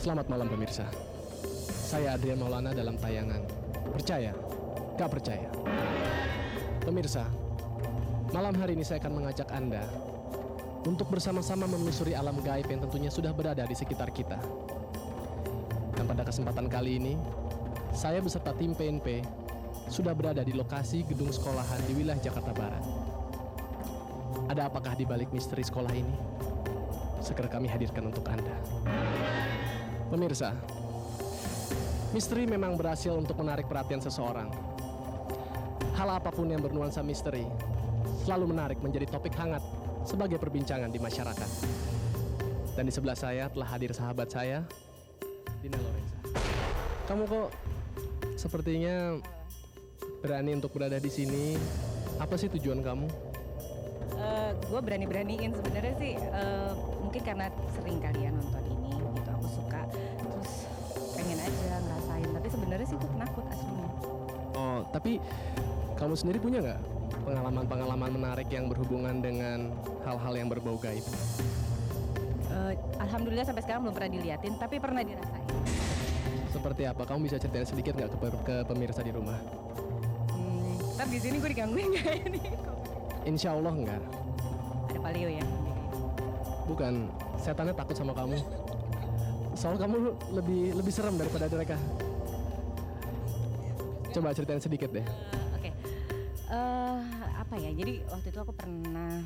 Selamat malam pemirsa. Saya Adrian Maulana dalam tayangan Percaya, Gak Percaya. Pemirsa, malam hari ini saya akan mengajak Anda untuk bersama-sama menelusuri alam gaib yang tentunya sudah berada di sekitar kita. Dan pada kesempatan kali ini, saya beserta tim PNP sudah berada di lokasi gedung sekolahan di wilayah Jakarta Barat. Ada apakah di balik misteri sekolah ini? Segera kami hadirkan untuk Anda. Pemirsa, misteri memang berhasil untuk menarik perhatian seseorang. Hal apapun yang bernuansa misteri selalu menarik menjadi topik hangat sebagai perbincangan di masyarakat. Dan di sebelah saya telah hadir sahabat saya, Dina Lorenza. Kamu kok sepertinya berani untuk berada di sini. Apa sih tujuan kamu? Gue berani-beraniin sebenarnya sih, mungkin karena sering kalian nonton ini gitu, aku suka, terus pengen aja ngerasain. Tapi sebenarnya sih gue penakut aslinya. Oh, tapi kamu sendiri punya nggak pengalaman-pengalaman menarik yang berhubungan dengan hal-hal yang berbau gaib? Alhamdulillah sampai sekarang belum pernah diliatin, tapi pernah dirasain. Seperti apa? Kamu bisa ceritain sedikit nggak ke pemirsa di rumah? Ntar di sini gue digangguin nggak ini? Insya Allah nggak. Ada paleo ya? Bukan, setannya takut sama kamu. Soal kamu lebih serem daripada mereka. Coba ceritain sedikit deh. Oke. Apa ya? Jadi waktu itu aku pernah,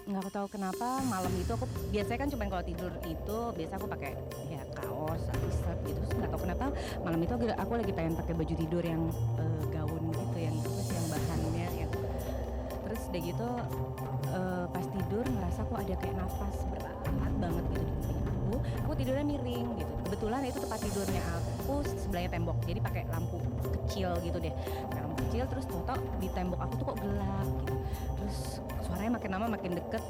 nggak tahu kenapa malam itu aku biasanya kan cuma kalau tidur itu biasa aku pakai ya kaos, t-shirt gitu. Terus nggak tahu kenapa malam itu aku lagi pengen pakai baju tidur yang gaun gitu, yang apa sih, yang bahannya yang. Terus udah gitu pas tidur ngerasa kok ada kayak nafas berat banget gitu di kuping aku tidurnya miring gitu. Kebetulan itu tempat tidurnya aku sebelahnya tembok, jadi pakai lampu kecil gitu deh, lampu kecil. Terus toto di tembok aku tuh kok gelap gitu, terus suaranya makin lama makin deket,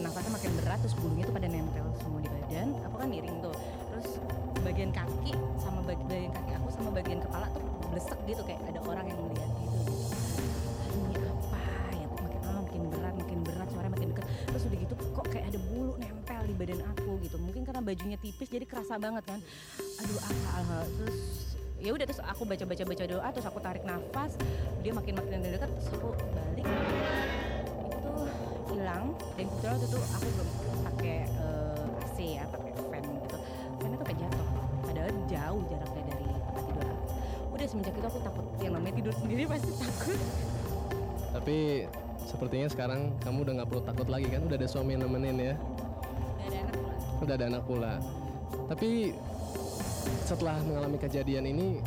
nafasnya makin berat, terus bulunya tuh pada nempel semua di badan. Aku kan miring tuh, terus bagian kaki sama bagian kaki aku sama bagian kepala tuh blesek gitu, kayak ada orang yang melihat gitu. Ini apa ya, kok makin berat, suaranya makin deket. Terus udah gitu kok kayak ada bulu nempel di badan aku gitu, mungkin karena bajunya tipis jadi kerasa banget kan. Aduh apa, terus ya udah, terus aku baca doa, terus aku tarik nafas, dia makin dekat, terus aku balik, itu tuh hilang. Dan kebetulan waktu itu aku belum pakai AC ya, pakai fan gitu, fan itu kayak jatuh, padahal jauh jaraknya dari tempat tidur aku. Udah semenjak itu aku takut, yang namanya tidur sendiri pasti takut. Tapi sepertinya sekarang kamu udah nggak perlu takut lagi kan? Udah ada suami yang nemenin ya? Udah ada anak pula. Tapi setelah mengalami kejadian ini,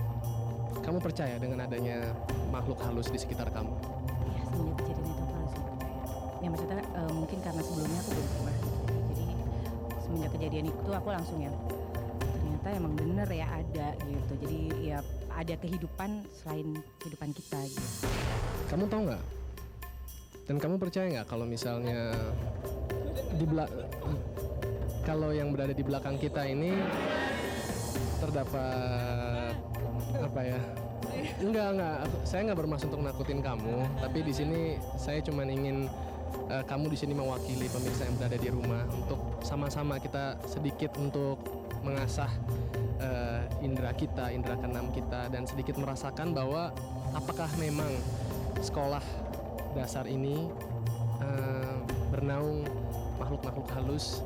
kamu percaya dengan adanya makhluk halus di sekitar kamu? Ya, semenjak kejadian itu aku langsung percaya. Ya maksudnya mungkin karena sebelumnya aku belum pernah. Jadi semenjak kejadian itu aku langsung ya, ternyata emang bener ya ada gitu. Jadi ya ada kehidupan selain kehidupan kita gitu. Kamu tahu nggak? Dan kamu percaya nggak kalau misalnya kalau yang berada di belakang kita ini terdapat apa ya? Enggak. Saya nggak bermaksud untuk nakutin kamu, tapi di sini saya cuma ingin kamu di sini mewakili pemirsa yang berada di rumah untuk sama-sama kita sedikit untuk mengasah indera kita, indera keenam kita, dan sedikit merasakan bahwa apakah memang sekolah dasar ini bernaung makhluk-makhluk halus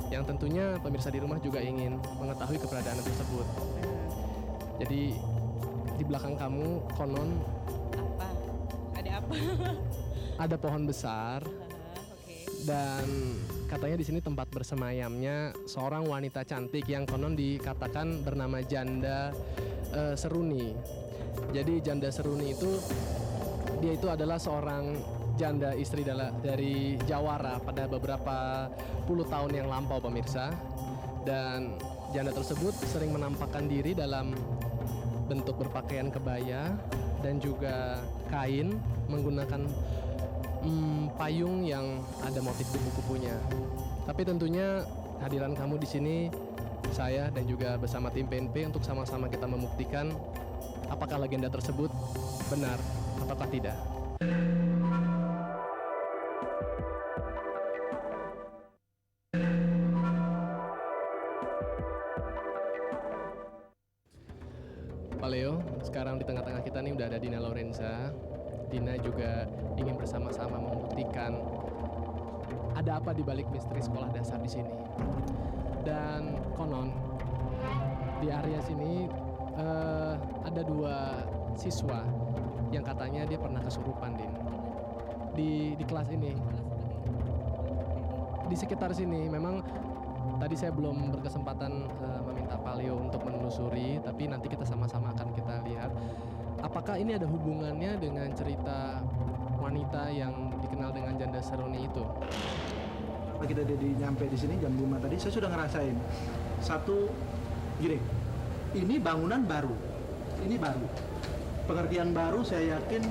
yang tentunya pemirsa di rumah juga ingin mengetahui keberadaan tersebut. Jadi di belakang kamu konon Apa? Ada apa? ada pohon besar. Oke. Dan katanya di sini tempat bersemayamnya seorang wanita cantik yang konon dikatakan bernama Janda Seruni. Jadi Janda Seruni itu dia itu adalah seorang janda istri dari Jawara pada beberapa puluh tahun yang lampau pemirsa. Dan janda tersebut sering menampakkan diri dalam bentuk berpakaian kebaya dan juga kain, menggunakan payung yang ada motif kupu-kupunya. Tapi tentunya kehadiran kamu di sini, saya dan juga bersama tim PNP untuk sama-sama kita membuktikan apakah legenda tersebut benar ataukah tidak. Leo. Sekarang di tengah-tengah kita nih udah ada Dina Lorenza. Dina juga ingin bersama-sama membuktikan ada apa di balik misteri sekolah dasar di sini. Dan konon di area sini ada 2 siswa yang katanya dia pernah kesurupan, Din. Di kelas ini. Di sekitar sini memang tadi saya belum berkesempatan meminta Pak Leo untuk menelusuri, tapi nanti kita sama-sama akan kita lihat apakah ini ada hubungannya dengan cerita wanita yang dikenal dengan janda seruni itu. Kita nyampe di sini jam 5 tadi, saya sudah ngerasain satu gini, ini bangunan baru, ini baru, pengertian baru. Saya yakin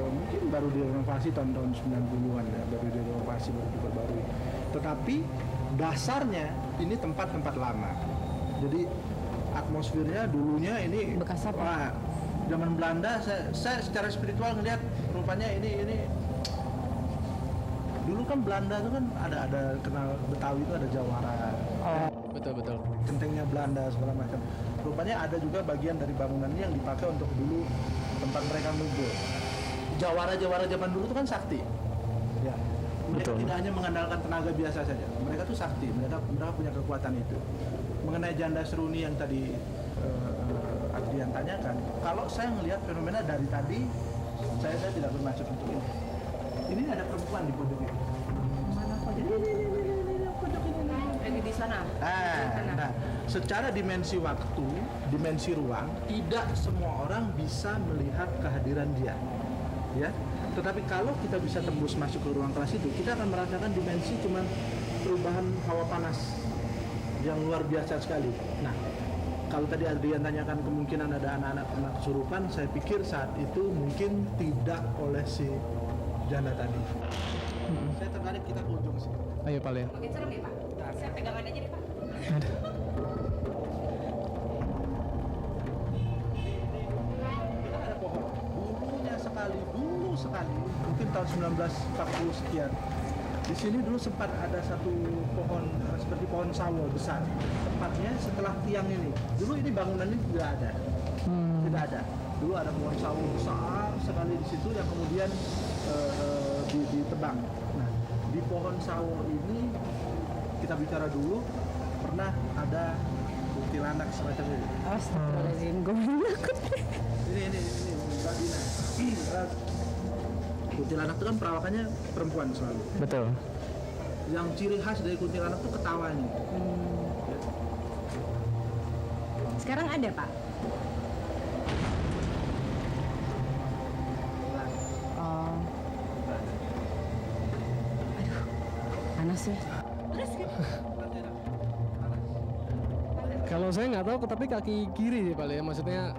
mungkin baru direnovasi tahun-tahun 90-an ya, baru direnovasi, baru diperbarui. Tetapi dasarnya ini tempat-tempat lama. Jadi atmosfernya dulunya ini Bekas apa? wah, zaman Belanda. Saya secara spiritual ngelihat rupanya ini dulu kan Belanda itu kan ada kenal Betawi itu ada jawara, Betul. gentengnya Belanda segala macam. Rupanya ada juga bagian dari bangunan ini yang dipakai untuk dulu tempat mereka ngumpul. Jawara zaman dulu itu kan sakti. Ya. Mereka Betul. tidak hanya mengandalkan tenaga biasa saja. Mereka tuh sakti, mereka punya kekuatan itu. Mengenai janda seruni yang tadi Adrian tanyakan, kalau saya melihat fenomena dari tadi, saya tidak bermaksud untuk ini. Ini ada perempuan di pojok ini. Mana pojok? Ini pojok ini. Di sana. Nah, secara dimensi waktu, dimensi ruang, tidak semua orang bisa melihat kehadiran dia, ya. Tetapi kalau kita bisa tembus masuk ke ruang kelas itu, kita akan merasakan dimensi cuman perubahan hawa panas yang luar biasa sekali. Nah, kalau tadi Adrian tanyakan kemungkinan ada anak-anak kena kesurupan, saya pikir saat itu mungkin tidak oleh si janda tadi. Saya tertarik kita ke ujung sih. Ayo Pak Leo. Makin serem ya Pak. Saya pegangan aja deh Pak. Ada. Kita ada pohon. Dulu sekali, mungkin tahun 1940 sekian. Di sini dulu sempat ada satu pohon seperti pohon sawo besar. Tepatnya setelah tiang ini. Dulu ini bangunan ini tidak ada. Tidak ada. Dulu ada pohon sawo besar sekali di situ yang kemudian ditebang. Nah, di pohon sawo ini kita bicara dulu pernah ada kuntilanak semacam ini. Astagfirullahaladzim, gue takut. Ini Mbak Dina. Kuntilanak itu kan perawakannya perempuan selalu. Betul. Yang ciri khas dari kuntilanak itu ketawanya. Sekarang ada Pak? Oh. Aduh, panas ya. Kalau saya nggak tahu, tapi kaki kiri sih Pak Leo. Maksudnya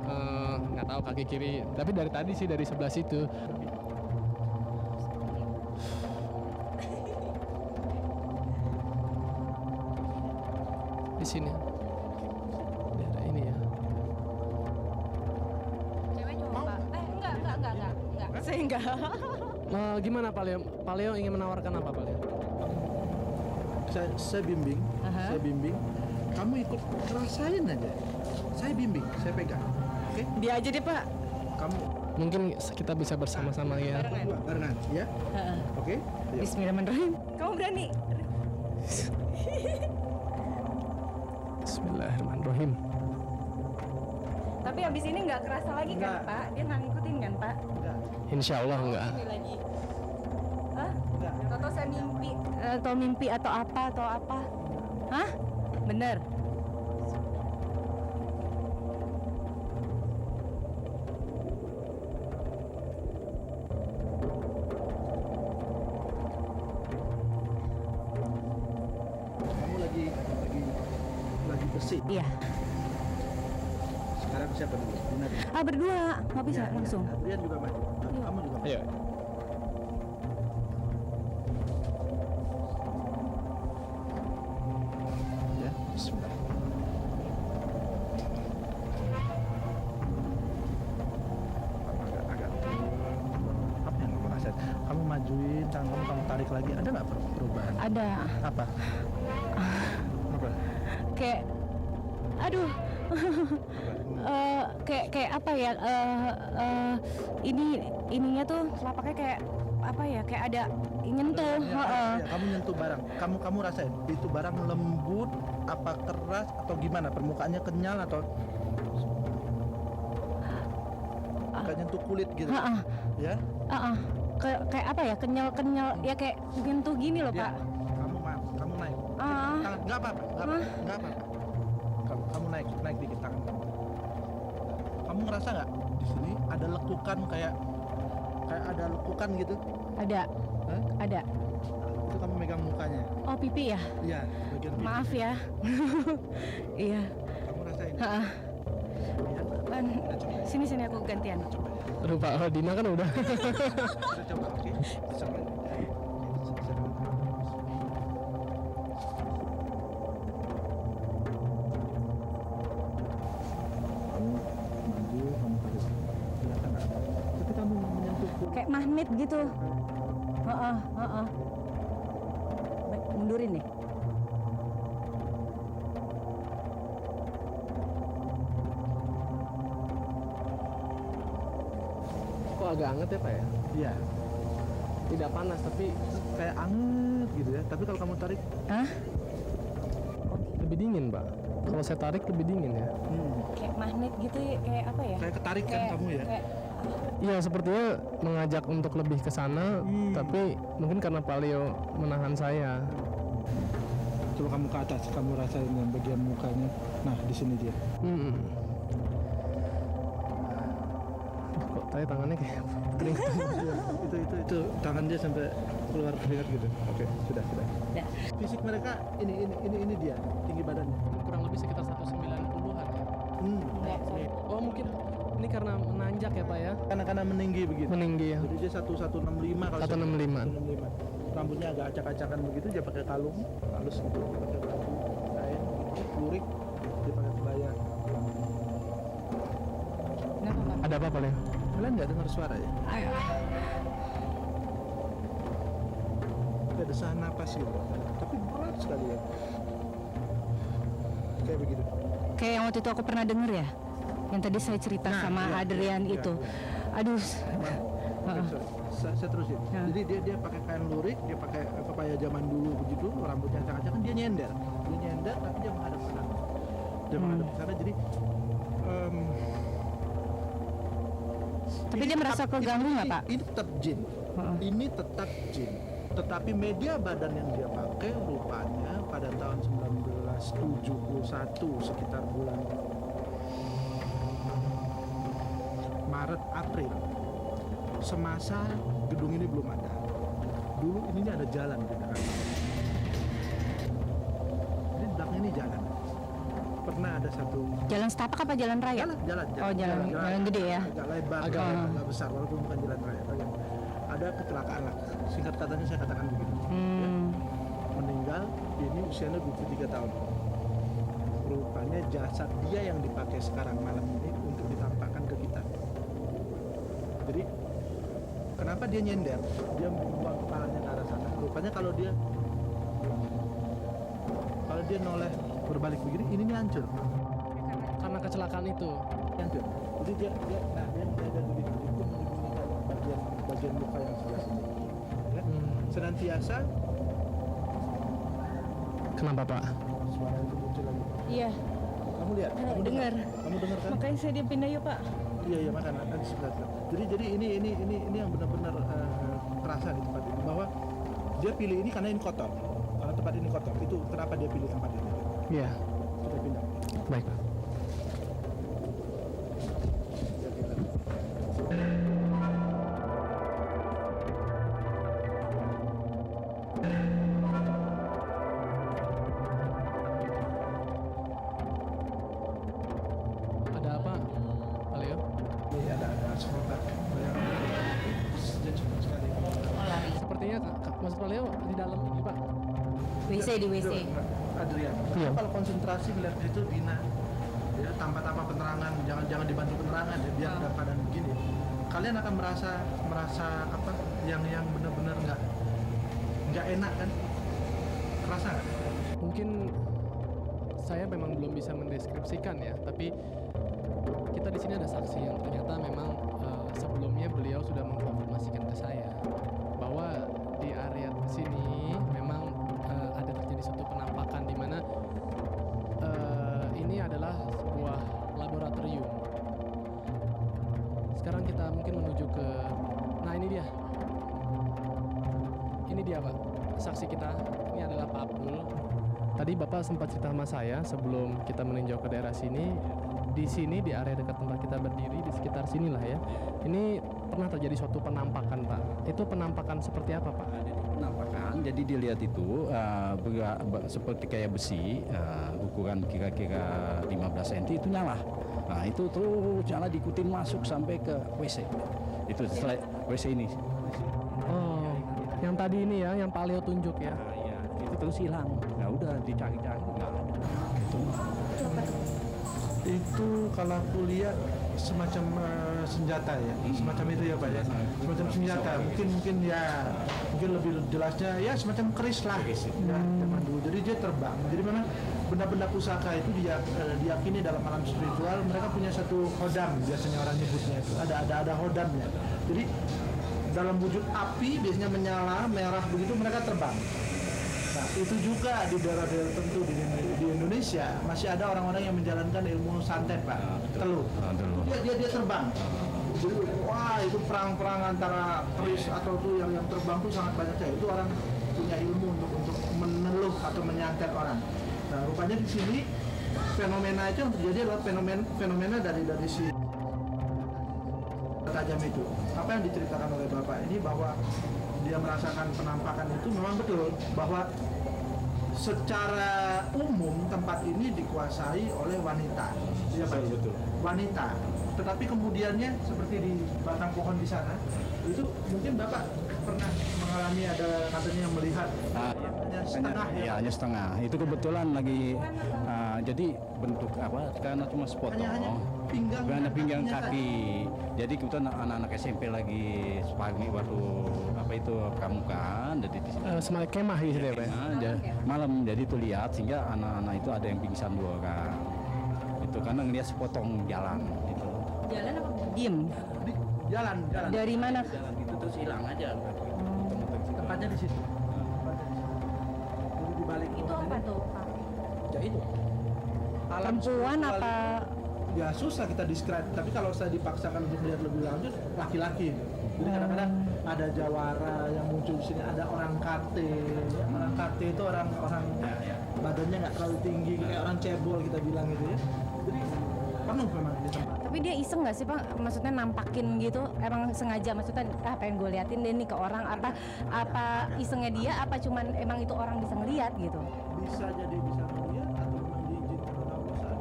nggak tahu kaki kiri. Tapi dari tadi sih dari sebelah situ. Di sini. Daerah ini ya. Cewek cowok Pak? Enggak. Saya enggak. Gimana Pak Leo? Pak Leo ingin menawarkan apa Pak Leo? Saya bimbing, Aha. saya bimbing. Kamu ikut rasain aja. Saya bimbing, saya pegang. Oke? Dia aja deh Pak. Kamu Mungkin kita bisa bersama-sama ya. barengan, ya? Heeh. Oke? Ayo. Bismillahirrahmanirrahim. Kamu berani? Bismillahirrahmanirrahim. Tapi abis ini nggak kerasa lagi kan Nggak. Pak? Dia nggak ngikutin kan Pak? Enggak, Insya Allah enggak. Ini lagi. Hah? enggak. Atau saya mimpi? Atau mimpi atau apa? Hah? Bener? Kamu lagi bersih. Iya. Sekarang siapa dulu? Dina dulu. Berdua. Nggak bisa Ya, langsung. ya. Adrian juga maju. Kamu juga maju. Ayo. Ya, bismillah. Agak apa yang kamu rasain? Kamu majuin, tangan kamu tarik lagi. Ada nggak perubahan? Ada. Apa? Apa? Kayak, aduh, Kayak apa ya? Ininya tuh telapaknya kayak apa ya? Kayak ada nyentuh. Ya, kamu nyentuh barang. Kamu rasain itu barang lembut, apa keras atau gimana? Permukaannya kenyal atau kayak nyentuh kulit gitu? Ya? Kayak apa ya? Kenyal ya kayak nyentuh gini loh, Ya. Pak. Kamu naik. Tangan, nggak apa-apa. Kamu naik dikit tangan kamu. Kamu ngerasa nggak di sini ada lekukan kayak ada lekukan gitu? Ada. Hah? Ada. Itu kamu megang mukanya. Oh, pipi ya? Iya, bagian pipi. Maaf ya. Iya. Kamu rasain. Heeh. Ya, Ban, sini aku gantian. coba ya. Aduh Pak, oh, Dina kan udah. Kita coba, oke? Coba. Kamu maju, kamu tarik. Kelihatan nggak? Tapi kamu menyentuh kulit. Kayak magnet gitu. Heeh. Baik, mundurin nih. Kok agak anget ya Pak ya? Iya, Tidak panas tapi kayak anget gitu ya. Tapi kalau kamu tarik, Hah? lebih dingin Pak. Kalau saya tarik lebih dingin ya. Kayak magnet gitu ya, kayak apa ya? kayak ketarik kan kamu ya. Kayak Iya sepertinya mengajak untuk lebih ke sana, tapi mungkin karena Pak Leo menahan saya. Coba kamu ke atas, kamu rasain yang bagian mukanya. Nah, di sini dia. Duh, kok tadi tangannya kayak kering. itu tangan dia sampai keluar keringat gitu. Oke, sudah. Udah. Fisik mereka ini dia, tinggi badannya. Kurang lebih sekitar 190-an ya. Enggak, sorry. Oh mungkin ini karena menanjak ya Pak ya? Karena meninggi begitu. Meninggi ya. Jadi dia 1165 kalau 165. 165. Rambutnya agak acak-acakan begitu, dia pakai kalung halus gitu, pakai baju kain, lurik, dia pakai kebaya. Kenapa, Pak? Ada apa Pak Leo? Kalian nggak dengar suara ya? Ayo. Kayak desahan napas gitu, tapi berat sekali ya. Kayak begitu. Kayak yang waktu itu aku pernah denger ya. Yang tadi saya cerita Nah, sama iya, Adrian iya, itu. iya. Aduh. Oke, sorry. Saya terusin. Ya. Jadi dia pakai kain lurik, dia pakai kebaya zaman dulu begitu, rambutnya acak-acakan, dia nyender. Dia nyender tapi dia menghadap ke sana. Dia menghadap ke sana, jadi Tapi ini dia merasa tetap- keganggu ini- nggak, Pak? Ini tetap jin. Ini tetap jin. Tetapi media badan yang dia pakai rupanya pada tahun 1971 sekitar bulan Maret April, semasa gedung ini belum ada. Dulu ini ada jalan di belakang. Jadi di belakang ini jalan. Pernah ada satu Jalan setapak apa jalan raya? jalan. Oh, jalan gede ya. Agak lebar, Agak lebar. agak besar walaupun bukan jalan raya. Ada kecelakaan lah. Singkat katanya saya katakan begitu. Meninggal, ini usianya 23 tahun. Rupanya jasad dia yang dipakai sekarang malam ini untuk ditampakkan ke kita. Jadi kenapa dia nyender? Dia membuang kepalanya ke arah sana. Rupanya kalau dia noleh berbalik begini, ini nih hancur. Karena kecelakaan itu. Hancur. Jadi dia ada begitu. Itu menyembunyikan bagian muka yang sebelah sini. Ya. Senantiasa Kenapa Pak? suara itu muncul lagi. Iya. Kamu lihat? Kamu dengar. Kamu dengar kan? Makanya saya dia pindah yuk, Pak. Iya makanya ada sebelah sana. Jadi ini yang benar-benar terasa di tempat ini bahwa dia pilih ini karena ini kotor. Karena tempat ini kotor. Itu kenapa dia pilih tempat ini. Iya. Kita pindah. Baik Pak. Kita pindah. Ada apa Pak Leo? Ini ada sekolah sejak cepat sekali. Oh, lari. Sepertinya maksud Pak Leo di dalam ini Pak. WC di WC. Adrian, Iya. kalau konsentrasi melihat itu Dina, ya tanpa penerangan, jangan dibantu penerangan ya, biar dalam keadaan begini, kalian akan merasa apa yang benar-benar nggak enak kan? Kerasa nggak? Mungkin saya memang belum bisa mendeskripsikan ya, tapi kita di sini ada saksi yang ternyata memang sebelumnya beliau sudah mengkonfirmasikan ke saya bahwa di area sini memang ada terjadi suatu penampakan di mana ini adalah sebuah laboratorium. Sekarang kita mungkin menuju ke, nah ini dia Pak, saksi kita. Ini adalah Pak Abdul. Tadi Bapak sempat cerita sama saya sebelum kita meninjau ke daerah sini. Di sini di area dekat tempat kita berdiri di sekitar sinilah ya. Ini pernah terjadi suatu penampakan Pak. Itu penampakan seperti apa Pak? Penampakan, jadi dilihat itu seperti kayak besi, ukuran kira-kira 15 cm itu nyala. Nah itu terus nyala diikutin masuk sampai ke WC. Itu setelah WC ini. Oh, yang tadi ini ya, yang Pak Leo tunjuk ya. Nah, iya, itu terus hilang. Nah udah dicari-cari nggak ada. Itu kalau aku lihat semacam senjata ya, semacam itu ya Pak ya, semacam senjata. Mungkin lebih jelasnya ya semacam keris lah ya zaman dulu. Jadi dia terbang. Jadi memang benda-benda pusaka itu diyakini dalam alam spiritual mereka punya satu hodam, biasanya orang nyebutnya itu ada hodamnya. Jadi dalam wujud api biasanya menyala merah begitu mereka terbang. Nah, itu juga di daerah-daerah tertentu di Indonesia masih ada orang-orang yang menjalankan ilmu santet Pak, teluh. Dia terbang. Jadi wah itu perang-perang antara keris atau tuh yang terbang tuh sangat banyak ya. Itu orang punya ilmu untuk meneluh atau menyantet orang. Nah rupanya di sini fenomena itu yang terjadi adalah fenomena dari si tajam itu. Apa yang diceritakan oleh Bapak ini bahwa dia merasakan penampakan itu memang betul bahwa secara umum tempat ini dikuasai oleh wanita. Iya Pak, betul. Wanita. Tetapi kemudiannya seperti di batang pohon di sana, itu mungkin Bapak pernah mengalami ada katanya yang melihat hanya setengah ya. Hanya setengah. Itu kebetulan lagi jadi bentuk apa? Karena cuma sepotong. Hanya pinggang kaki. Jadi kebetulan anak-anak SMP lagi pagi baru apa itu pramuka, jadi di sini. Semacam kemah gitu ya Pak. Malam jadi tuh lihat sehingga anak-anak itu ada yang pingsan 2 orang. Itu karena ngeliat sepotong jalan gitu. Jalan apa diem? Jalan. Dari mana? Jalan gitu terus hilang aja. Tempatnya di situ. Jadi di balik Itu pohon apa ini. tuh Pak? Ya itu. Alam Perempuan spiritual apa? ya susah kita describe, tapi kalau saya dipaksakan untuk melihat lebih lanjut laki-laki. Jadi kadang-kadang ada jawara yang muncul di sini, ada orang kate. Orang kate itu orang badannya nggak terlalu tinggi kayak orang cebol kita bilang gitu ya. Jadi penuh memang di tempat. Tapi dia iseng nggak sih Pak? Maksudnya nampakin gitu? Emang sengaja maksudnya pengen gue liatin deh nih ke orang apa isengnya dia? Apa cuman emang itu orang bisa ngeliat gitu? Bisa jadi bisa melihat atau memang diizinkan oleh Allah saja.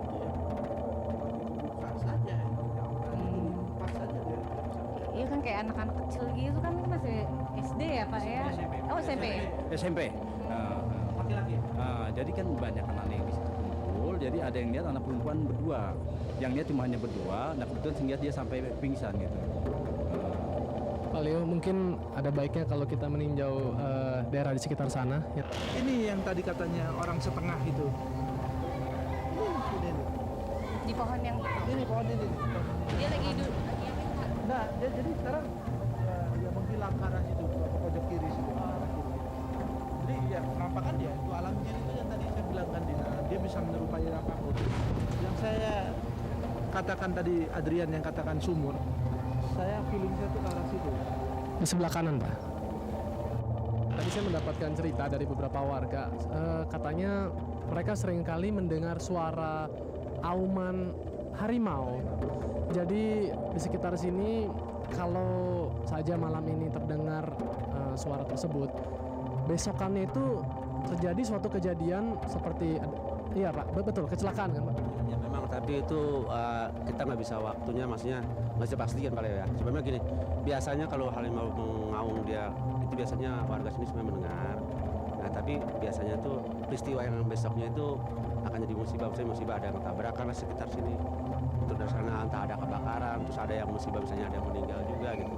Begitu buka saja, pas saja dia. Iya kan kayak anak-anak kecil gitu kan masih SD ya Pak ya? Oh SMP. SMP. Laki-laki. Jadi kan banyak anak yang di situ kumpul. Jadi ada yang lihat anak perempuan berdua. Yang lihat cuma hanya berdua. Nah kebetulan sehingga dia sampai pingsan gitu. Pak Leo, mungkin ada baiknya kalau kita meninjau daerah di sekitar sana. Ya. Ini yang tadi katanya orang setengah itu. Ini. Di pohon yang itu. Ini pohon ini. Dia lagi duduk. Nah, jadi sekarang dia menghilang ke arah situ, ke pojok kiri situ. Jadi ya penampakan dia itu alam jin itu yang tadi saya bilang kan dia bisa menyerupai apapun. Yang saya katakan tadi Adrian yang katakan sumur, saya feeling saya tuh ke arah situ. Di sebelah kanan Pak. Tadi saya mendapatkan cerita dari beberapa warga, katanya mereka seringkali mendengar suara auman harimau. Jadi di sekitar sini kalau saja malam ini terdengar suara tersebut, besokannya itu terjadi suatu kejadian seperti iya Pak, betul kecelakaan kan Pak? Ya memang, tapi itu kita nggak bisa waktunya, maksudnya nggak bisa pastikan Pak Leo ya. Sebenarnya gini, biasanya kalau harimau mengaung dia itu biasanya warga sini semua mendengar. Nah tapi biasanya tuh peristiwa yang besoknya itu akan jadi musibah, misalnya musibah ada yang tabrakan di sekitar sini. Terus dari sana entah ada kebakaran, terus ada yang musibah misalnya ada yang meninggal juga gitu.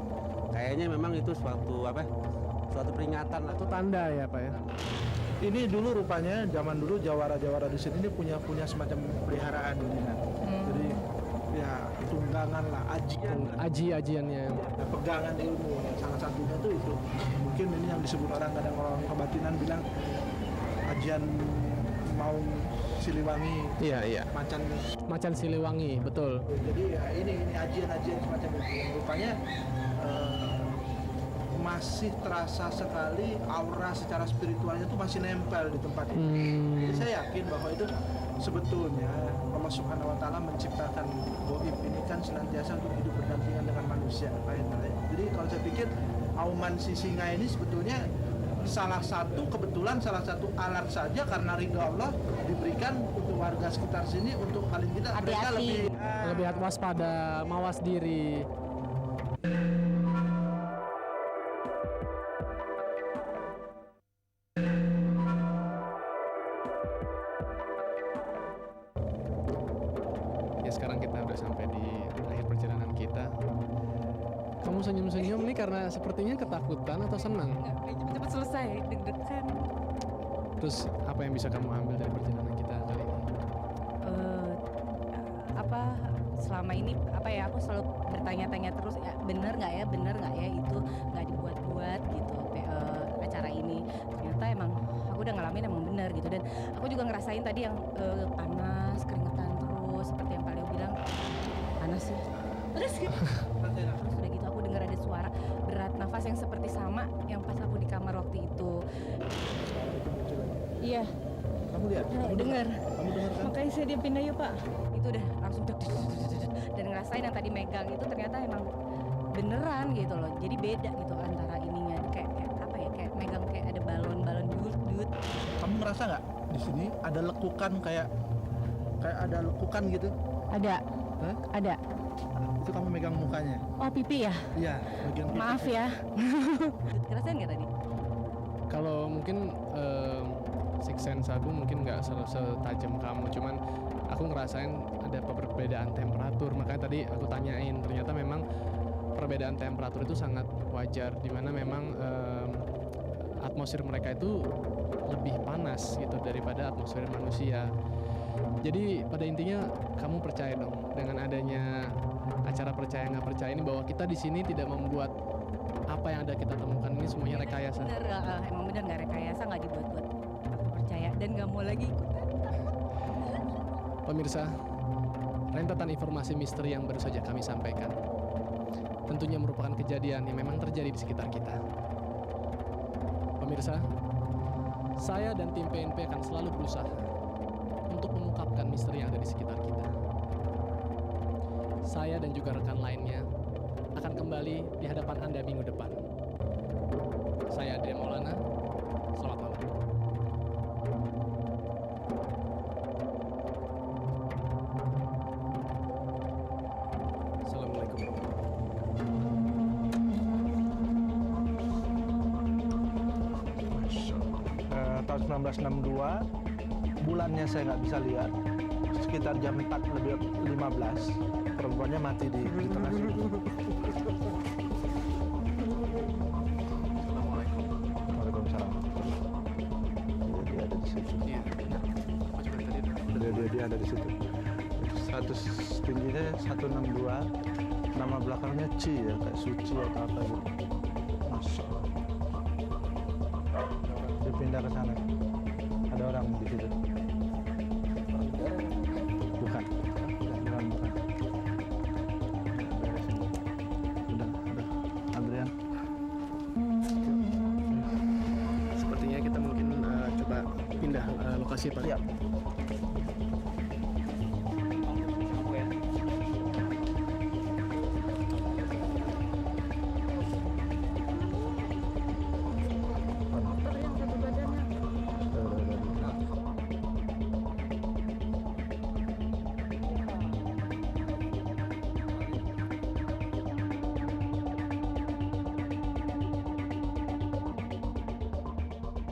Kayaknya memang itu suatu peringatan lah. Itu tanda ya Pak ya? Ini dulu rupanya zaman dulu jawara-jawara di sini ini punya semacam peliharaan ini kan. Jadi ya tunggangan lah, ajian lah. Aji-ajiannya. Ya, pegangan ilmu. Ya, salah satunya tuh itu. Mungkin ini yang disebut orang kadang orang kebatinan bilang ajian mau Siliwangi. Iya. Macan Siliwangi, betul. Jadi ya ini ajian-ajian semacam itu. Yang rupanya masih terasa sekali aura secara spiritualnya itu masih nempel di tempat itu. Jadi saya yakin bahwa itu sebetulnya Allah Subhanahu Wa Taala menciptakan goib ini kan senantiasa untuk hidup berdampingan dengan manusia. Jadi kalau saya pikir auman si singa ini sebetulnya salah satu alat saja karena ridha Allah diberikan untuk warga sekitar sini untuk paling tidak mereka Hati-hati. Lebih waspada, mawas diri. Ya sekarang kita udah sampai di akhir perjalanan kita. Kamu senyum-senyum nih karena sepertinya ketakutan atau senang? Nggak cepet-cepet selesai, deg-degan. Terus apa yang bisa kamu ambil dari perjalanan kita kali ini? Apa selama ini apa ya aku selalu bertanya-tanya terus ya bener nggak ya itu nggak dibuat-buat gitu acara ini. Ternyata emang aku udah ngalamin emang bener gitu, dan aku juga ngerasain tadi yang panas, keringetan terus seperti yang Pak Leo bilang panas sih. Terus udah gitu aku dengar ada suara berat nafas yang seperti sama yang pas aku di kamar waktu itu. Iya, Kamu lihat? Kamu dengar. Kamu dengar kan? Makanya saya dia pindah yuk Pak. Itu udah langsung dan ngerasain yang tadi megang itu ternyata emang beneran gitu loh. Jadi beda gitu antara ininya kayak apa ya, kayak megang kayak ada balon dut. Kamu ngerasa nggak di sini ada lekukan kayak ada lekukan gitu? Ada. Hah? Ada. Itu kamu megang mukanya? Oh pipi ya? Iya, bagian pipi. Maaf ya. Kerasain nggak tadi? Kalau mungkin six sense aku mungkin nggak setajam kamu, cuman aku ngerasain ada perbedaan temperatur. Makanya tadi aku tanyain, ternyata memang perbedaan temperatur itu sangat wajar, dimana memang atmosfer mereka itu lebih panas gitu daripada atmosfer manusia. Jadi pada intinya kamu percaya dong dengan adanya acara percaya nggak percaya ini, bahwa kita di sini tidak membuat apa yang ada kita temukan ini semuanya rekayasa. Bener, emang bener nggak rekayasa, nggak dibuat-buat. Aku percaya dan nggak mau lagi ikutan. Pemirsa, rentetan informasi misteri yang baru saja kami sampaikan tentunya merupakan kejadian yang memang terjadi di sekitar kita. Pemirsa, saya dan tim PNP akan selalu berusaha untuk mengungkapkan misteri yang ada di sekitar kita. Saya dan juga rekan lainnya akan kembali di hadapan Anda minggu depan. Saya Adrian Maulana, selamat malam. Assalamualaikum. Tahun 1962, bulannya saya nggak bisa lihat. Sekitar jam 4 lebih 15, perempuannya mati di tengah sini. Waalaikumsalam. Dia ada di situ. Iya. Aku juga tadi Dia ada di situ. Status tingginya 162, nama belakangnya Ci ya, kayak Suci atau apa gitu. Masya Allah. Dia pindah ke sana. Ada orang di situ. Bukan. Udah. Adrian. sepertinya kita mungkin coba pindah lokasi Pak. Siap.